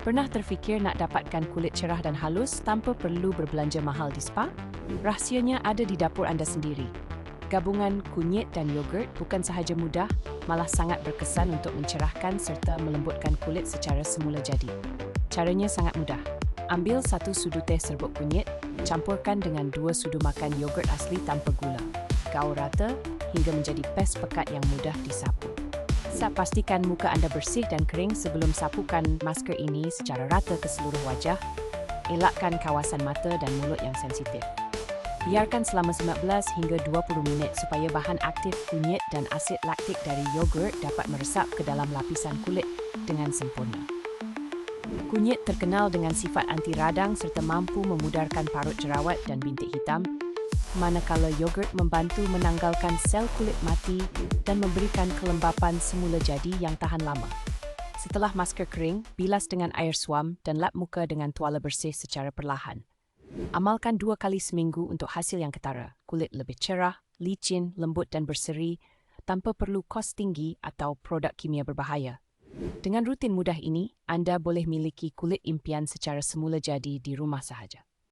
Pernah terfikir nak dapatkan kulit cerah dan halus tanpa perlu berbelanja mahal di spa? Rahsianya ada di dapur anda sendiri. Gabungan kunyit dan yogurt bukan sahaja mudah, malah sangat berkesan untuk mencerahkan serta melembutkan kulit secara semula jadi. Caranya sangat mudah. Ambil 1 sudu teh serbuk kunyit, campurkan dengan 2 sudu makan yogurt asli tanpa gula. Gaul rata hingga menjadi pes pekat yang mudah disapu. Pastikan muka anda bersih dan kering sebelum sapukan masker ini secara rata ke seluruh wajah. Elakkan kawasan mata dan mulut yang sensitif. Biarkan selama 19 hingga 20 minit supaya bahan aktif kunyit dan asid laktik dari yogurt dapat meresap ke dalam lapisan kulit dengan sempurna. Kunyit terkenal dengan sifat anti radang serta mampu memudarkan parut jerawat dan bintik hitam, manakala yogurt membantu menanggalkan sel kulit mati dan memberikan kelembapan semula jadi yang tahan lama. Setelah masker kering, bilas dengan air suam dan lap muka dengan tuala bersih secara perlahan. Amalkan 2 kali seminggu untuk hasil yang ketara. Kulit lebih cerah, licin, lembut dan berseri tanpa perlu kos tinggi atau produk kimia berbahaya. Dengan rutin mudah ini, anda boleh miliki kulit impian secara semula jadi di rumah sahaja.